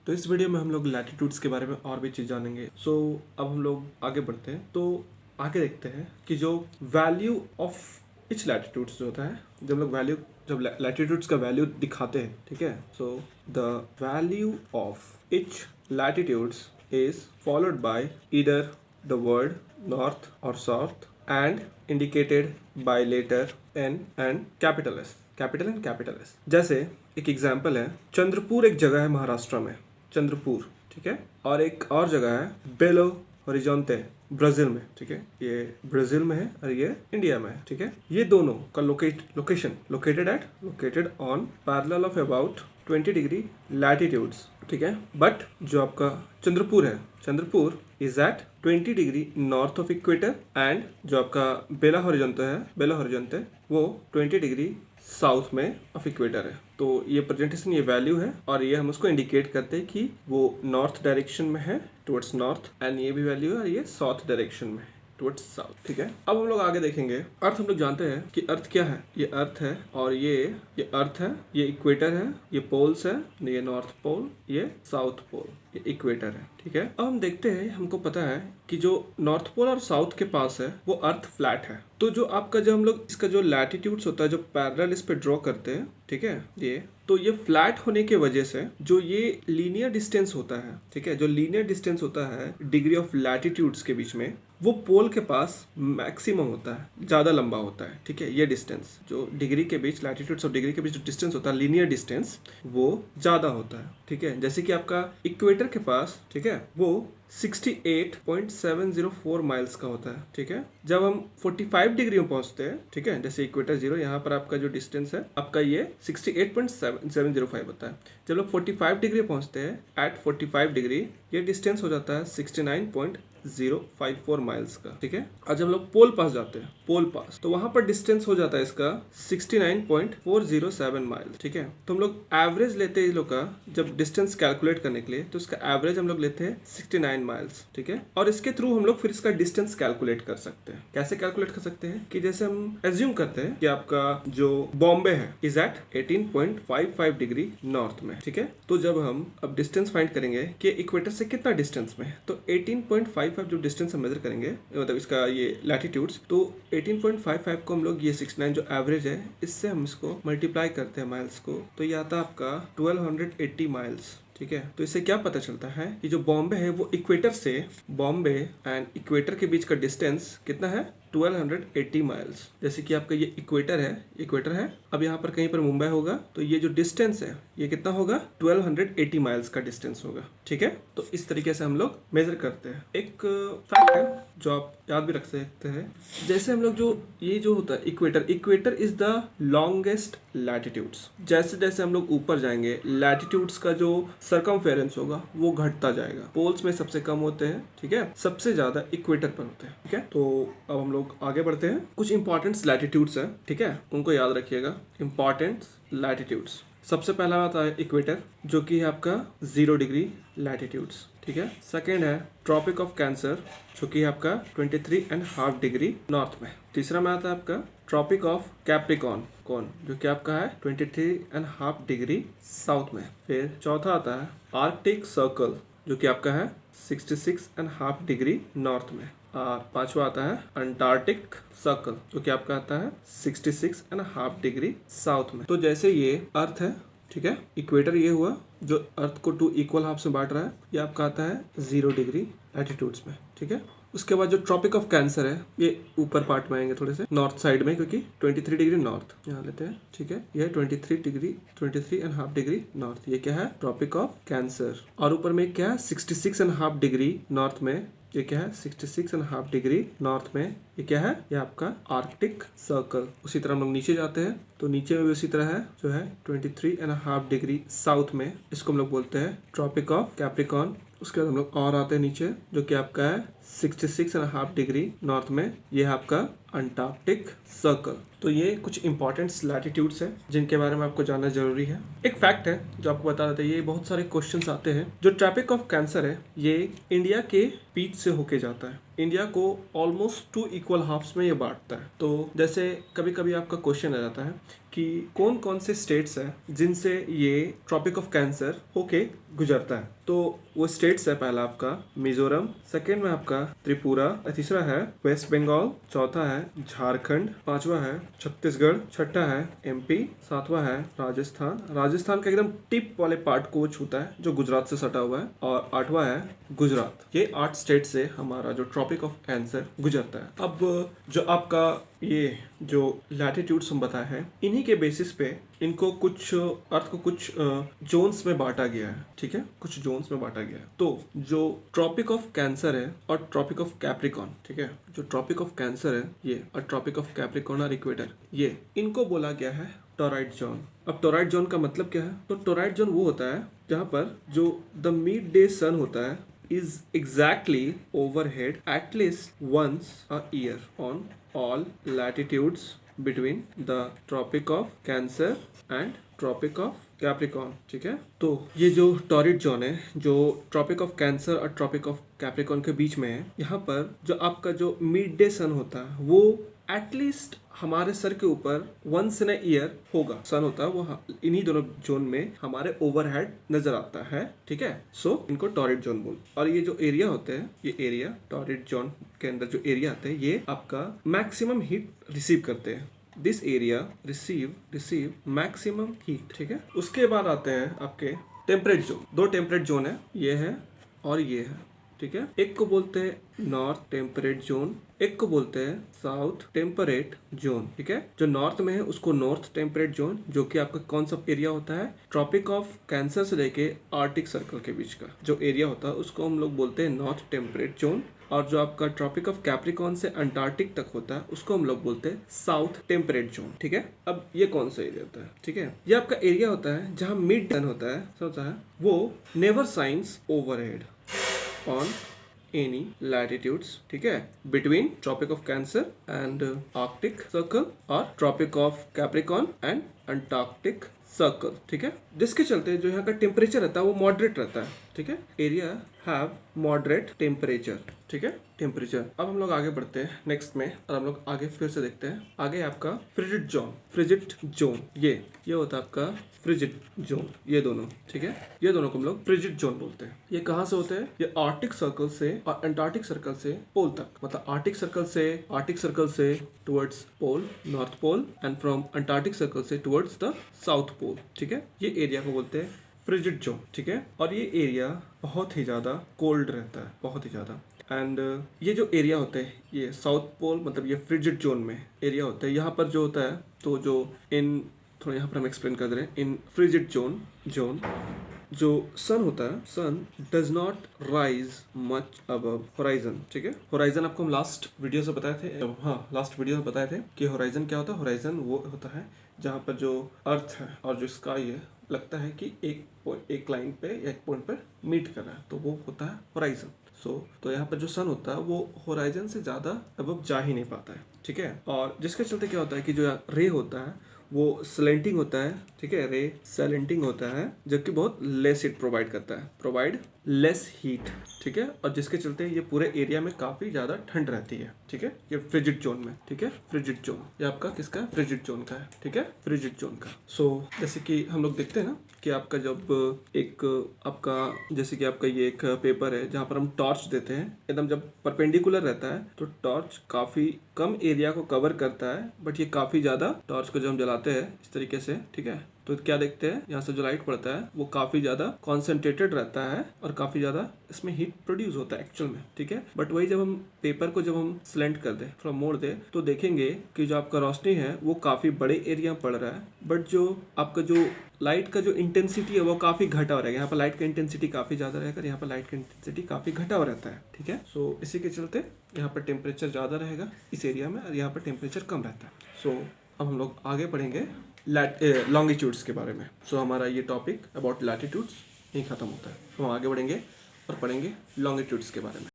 तो इस वीडियो में हम लोग लैटिट्यूड्स के बारे में और भी चीज़ जानेंगे। अब हम लोग आगे बढ़ते हैं। तो आगे देखते हैं कि जो वैल्यू ऑफ इच लैटिट्यूड्स जो होता है, जब लैटिट्यूड्स का वैल्यू दिखाते हैं, ठीक है। So the value of each latitudes is followed by either the word north और south and indicated by letter N and capital S. Capital S. जैसे एक एग्जाम्पल है, चंद्रपुर एक जगह है महाराष्ट्र में, चंद्रपुर, ठीक है। और एक और जगह है बेलो होरिजोंते, ब्राजील में, ठीक है। ये ब्राजील में है और ये इंडिया में है, ठीक है। ये दोनों का located on parallel of about 20 degree latitudes, ठीक है। बट जो आपका Chandrapur is at 20 degree north of equator and जो आपका बेला होरिजोंते वो 20 डिग्री साउथ में ऑफ इक्वेटर है। तो ये प्रेजेंटेशन, ये वैल्यू है और ये हम उसको इंडिकेट करते हैं कि वो नॉर्थ डायरेक्शन में है, टुवर्ड्स नॉर्थ, एंड ये भी वैल्यू है और ये साउथ डायरेक्शन में है, टुवर्ड्स साउथ, ठीक है। अब हम लोग आगे देखेंगे अर्थ। हम लोग जानते हैं कि अर्थ क्या है। ये अर्थ है और ये अर्थ है, ये इक्वेटर है, ये पोल्स है, ये नॉर्थ पोल, ये साउथ पोल, ये इक्वेटर है, ठीक है। अब हम देखते हैं, हमको पता है कि जो नॉर्थ पोल और साउथ के पास है वो अर्थ फ्लैट है। तो जो आपका जो हम लोग इसका जो लैटिट्यूड्स होता है, जो पैरेलल इस पे ड्रॉ करते हैं, ठीक है, ये फ्लैट होने के वजह से जो ये लीनियर डिस्टेंस होता है, ठीक है, जो लीनियर डिस्टेंस होता है डिग्री ऑफ लैटिट्यूड्स के बीच में, वो पोल के पास मैक्सिमम होता है, ज़्यादा लंबा होता है, ठीक है। ये डिस्टेंस जो डिग्री के बीच, लैटिट्यूड्स और डिग्री के बीच जो डिस्टेंस होता है, लीनियर डिस्टेंस, वो ज़्यादा होता है, ठीक है। जैसे कि आपका इक्वेटर के पास, ठीक है, वो 68.704 माइल्स का होता है, ठीक है। जब हम 45 डिग्री में पहुंचते हैं, ठीक है, जैसे इक्वेटर 0, यहाँ पर आपका जो डिस्टेंस है आपका ये 68.705 होता है। जब लोग 45 डिग्री पहुंचते हैं, एट 45 डिग्री ये डिस्टेंस हो जाता है 69.054 माइल्स का, ठीक है। और जब लोग पोल पास जाते हैं, तो वहां पर डिस्टेंस हो जाता है इसका 69.407 माइल्स, ठीक है। तो हम लोग एवरेज लेते हैं इन लोग का, जब डिस्टेंस कैलकुलेट करने के लिए, तो इसका एवरेज हम लोग लेते हैं 69 माइल्स, ठीक है। और इसके थ्रू हम लोग फिर इसका डिस्टेंस कैलकुलेट कर सकते हैं। कैसे कैलकुलेट कर सकते हैं कि जैसे हम एज्यूम करते हैं कि आपका जो बॉम्बे है इज एट 18.55 डिग्री नॉर्थ में, ठीक है। तो जब हम अब डिस्टेंस फाइंड करेंगे कि इक्वेटर से कितना डिस्टेंस में है, तो 18.55 जो डिस्टेंस हम मेजर करेंगे, मतलब इसका ये लैटिट्यूड्स, तो 18.55 को हम लोग ये 69 जो एवरेज है, इससे हम इसको मल्टीप्लाई करते हैं माइल्स को, तो ये आता है आपका 1280 माइल्स, ठीक है। तो इससे क्या पता चलता है कि जो बॉम्बे है वो इक्वेटर से, बॉम्बे एंड इक्वेटर के बीच का डिस्टेंस कितना है, 1280 माइल्स। जैसे कि आपका ये इक्वेटर है, अब यहाँ पर कहीं पर मुंबई होगा, तो ये जो डिस्टेंस है ये कितना होगा, 1280 माइल्स का डिस्टेंस होगा, ठीक है। तो इस तरीके से हम लोग मेजर करते हैं। एक फैक्ट है जो आप याद भी रख सकते हैं, जैसे हम लोग ये जो होता है equator is the longest latitudes. जैसे जैसे हम लोग ऊपर जाएंगे, लैटिट्यूड्स का जो सर्कमफेरेंस होगा वो घटता जाएगा। पोल्स में सबसे कम होते हैं, ठीक है, सबसे ज्यादा इक्वेटर पर होते हैं, ठीक है। तो अब हम लोग आगे बढ़ते हैं। कुछ इंपॉर्टेंट लैटिट्यूड्स है, ठीक है, उनको याद रखिएगा। इंपॉर्टेंट लैटिट्यूड्स, सबसे पहला आता है इक्वेटर, जो कि है आपका 0 डिग्री लैटिट्यूड्स, ठीक है। सेकेंड है ट्रॉपिक ऑफ कैंसर, जो कि है आपका 23.5 डिग्री नॉर्थ में। तीसरा में आता है आपका ट्रॉपिक ऑफ कैप्रिकॉर्न, जो कि आपका है 23.5 डिग्री साउथ में। फिर चौथा आता है आर्कटिक सर्कल, जो कि आपका है 66.5 डिग्री नॉर्थ में। और पांचवा आता है अंटार्कटिक सर्कल, जो कि आपका आता है 66.5 डिग्री साउथ में। तो जैसे ये अर्थ है, ठीक है, इक्वेटर ये हुआ जो अर्थ को 2 इक्वल हाफ से बांट रहा है, ये आपका आता है 0 डिग्री लैटिट्यूड्स में, ठीक है। उसके बाद जो ट्रॉपिक ऑफ कैंसर है, ये ऊपर पार्ट में आएंगे थोड़े से, नॉर्थ साइड में, क्योंकि 23 डिग्री नॉर्थ यहाँ लेते हैं, ठीक है। यह 23.5 डिग्री नॉर्थ, ये क्या है, ट्रॉपिक ऑफ कैंसर। और ऊपर में क्या है, 66.5 डिग्री नॉर्थ में, ये क्या है, 66.5 डिग्री नॉर्थ में, ये क्या है, ये आपका आर्कटिक सर्कल। उसी तरह हम लोग नीचे जाते हैं, तो नीचे में भी उसी तरह है, जो है 23.5 डिग्री साउथ में, इसको हम लोग बोलते हैं ट्रॉपिक ऑफ कैप्रिकॉर्न। उसके बाद हम लोग और आते हैं नीचे, जो कि आपका है 66.5 डिग्री नॉर्थ में ये है आपका अंटार्कटिक सर्कल। तो ये कुछ इंपॉर्टेंट लैटिट्यूड्स हैं जिनके बारे में आपको जानना जरूरी है। एक फैक्ट है जो आपको बता देते हैं, ये बहुत सारे क्वेश्चंस आते हैं। जो ट्रॉपिक ऑफ कैंसर है ये इंडिया के बीच से होके जाता है। इंडिया को ऑलमोस्ट 2 इक्वल हाफ्स में ये बांटता है। तो जैसे कभी कभी आपका क्वेश्चन आ जाता है कि कौन कौन से स्टेट्स हैं जिनसे ये ट्रॉपिक ऑफ कैंसर होके गुजरता है। तो वो स्टेट्स है, पहला आपका मिजोरम, सेकेंड में आपका त्रिपुरा, तीसरा है वेस्ट बंगाल, चौथा है झारखंड, पांचवा है छत्तीसगढ़, छठा है एमपी, सातवां है राजस्थान। राजस्थान का एकदम टिप वाले पार्ट को छूता है जो गुजरात से सटा हुआ है, और आठवां है गुजरात। ये 8 स्टेट से हमारा जो ट्रॉपिक ऑफ कैंसर गुजरता है। अब जो आपका ये जो लैटिट्यूड्स हम बताए हैं, इन्हीं के बेसिस पे इनको कुछ अर्थ को कुछ जोन्स में बांटा गया है। ठीक है, कुछ जोन्स में बांटा गया है। तो जो ट्रॉपिक ऑफ कैंसर है और ट्रॉपिक ऑफ कैप्रिकॉर्न, ठीक है, जो ट्रॉपिक ऑफ कैंसर है ये और ट्रॉपिक ऑफ कैप्रिकॉर्न और इक्वेटर, ये इनको बोला गया है टॉरॉइड जोन। अब टॉरॉइड जोन का मतलब क्या है? तो टॉरॉइड जोन वो होता है जहाँ पर जो द मिड डे सन होता है is exactly overhead at least once a year on all latitudes between the Tropic of Cancer and Tropic of Capricorn. ठीक है, तो ये जो टॉरॉइड जोन है जो ट्रॉपिक ऑफ कैंसर और ट्रॉपिक ऑफ कैप्रिकॉर्न के बीच में है, यहाँ पर जो आपका जो मिड डे सन होता है वो एटलीस्ट हमारे सर के ऊपर वंस इन अ ईयर होगा। सन होता है वो इन्हीं दोनों जोन में हमारे ओवरहेड नजर आता है। ठीक है, सो इनको टॉरॉइड जोन बोल। और ये जो एरिया होते हैं, ये एरिया टॉरॉइड जोन के अंदर जो एरिया आते हैं, ये आपका मैक्सिमम हीट रिसीव करते हैं। This area receive maximum heat. ठीक है, उसके बाद आते हैं आपके टेम्परेट जोन। 2 टेम्परेट जोन है, ये है और ये है। ठीक है, एक को बोलते हैं नॉर्थ टेम्परेट जोन, एक को बोलते हैं साउथ टेम्परेट जोन। ठीक है, जो नॉर्थ में है उसको नॉर्थ टेम्परेट जोन, जो कि आपका कौन सा एरिया होता है? ट्रॉपिक ऑफ कैंसर से लेके आर्टिक सर्कल के बीच का जो एरिया होता है उसको हम लोग बोलते हैं नॉर्थ टेम्परेट जोन। और जो आपका ट्रॉपिक ऑफ कैप्रिकॉर्न से अंटार्कटिक तक होता है उसको हम लोग बोलते हैं साउथ टेम्परेट जोन। ठीक है, अब ये कौन सा एरिया होता है? ठीक है, ये आपका एरिया होता है जहाँ मिड डन होता है वो never science overhead on any latitudes, ठीक है, between Tropic of Cancer and Arctic Circle और Tropic of Capricorn and Antarctic Circle। ठीक है, जिसके चलते जो यहाँ का टेम्परेचर रहता है वो मॉडरेट रहता है। ठीक है, एरिया हैव मॉडरेट टेम्परेचर। ठीक है, टेम्परेचर। अब हम लोग आगे बढ़ते हैं नेक्स्ट में और हम लोग आगे फिर से देखते हैं। आगे आपका फ्रिजिड जोन। फ्रिजिड जोन ये होता है आपका फ्रिजिड जोन, ये दोनों। ठीक है, ये दोनों को हम लोग फ्रिजिड जोन बोलते हैं। ये कहाँ से होते हैं? ये आर्टिक सर्कल से और अंटार्कटिक सर्कल से पोल तक, मतलब आर्टिक सर्कल से towards pole, north pole, and from Antarctic circle से टुवर्ड्स द साउथ पोल। ठीक है, ये एरिया को बोलते हैं फ्रिजिड जोन। ठीक है, और ये एरिया बहुत ही ज्यादा कोल्ड रहता है, बहुत ही ज्यादा। एंड ये जो एरिया होते हैं ये साउथ पोल, मतलब ये फ्रिजिड जोन में एरिया होता है। यहाँ पर जो होता है, तो जो इन थोड़ा यहाँ पर हम एक्सप्लेन कर दे रहे हैं। इन फ्रिजिड जोन जो सन होता है, sun does not rise much above horizon. ठीक है, होराइजन आपको हम लास्ट वीडियो से बताए थे। हाँ, लास्ट वीडियो में बताए थे कि होराइजन क्या होता है। होराइजन वो होता है जहाँ पर जो अर्थ है और जो स्काई है लगता है कि एक लाइन पे या एक पॉइंट पर मीट कर रहा है, तो वो होता है होराइजन। तो यहाँ पर जो सन होता है वो होराइजन से ज्यादा अबव जा ही नहीं पाता है। ठीक है, और जिसके चलते क्या होता है कि जो रे होता है वो स्लेंटिंग होता है। ठीक है, रे स्लेंटिंग होता है जो कि बहुत लेस हीट प्रोवाइड करता है, प्रोवाइड लेस हीट। ठीक है, और जिसके चलते ये पूरे एरिया में काफी ज्यादा ठंड रहती है। ठीक है, ये फ्रिजिड जोन में। ठीक है, फ्रिजिड जोन ये आपका किसका है? फ्रिजिड जोन का है। ठीक है, फ्रिजिड जोन का। जैसे कि हम लोग देखते हैं ना कि आपका जब एक आपका जैसे कि आपका ये एक पेपर है जहाँ पर हम टॉर्च देते हैं, एकदम जब परपेंडिकुलर रहता है तो टॉर्च काफी कम एरिया को कवर करता है, बट ये काफी ज्यादा टॉर्च को जब हम जलाते हैं इस तरीके से, ठीक है, तो क्या देखते हैं, यहाँ से जो लाइट पड़ता है वो काफी ज्यादा कॉन्सेंट्रेटेड रहता है और काफी ज्यादा इसमें हीट प्रोड्यूस होता है एक्चुअल में। ठीक है, बट वही जब हम पेपर को जब हम स्लेंट कर दे, थोड़ा मोड़ दे, तो देखेंगे कि जो आपका रोशनी है वो काफी बड़े एरिया में पड़ रहा है, बट जो आपका जो लाइट का जो इंटेंसिटी है वो काफी घटा हुआ रहेगा। यहाँ पर लाइट का इंटेंसिटी काफी ज्यादा रहेगा, यहाँ पर लाइट का इंटेंसिटी काफी घटा हुआ रहता है। ठीक है, सो इसी के चलते यहाँ पर टेम्परेचर ज्यादा रहेगा इस एरिया में और यहाँ पर टेम्परेचर कम रहता है। सो अब हम लोग आगे पढ़ेंगे लॉन्गिट्यूड्स के बारे में। सो हमारा ये टॉपिक अबाउट लैटिट्यूड्स यहीं खत्म होता है। हम आगे बढ़ेंगे और पढ़ेंगे लॉन्गिट्यूड्स के बारे में।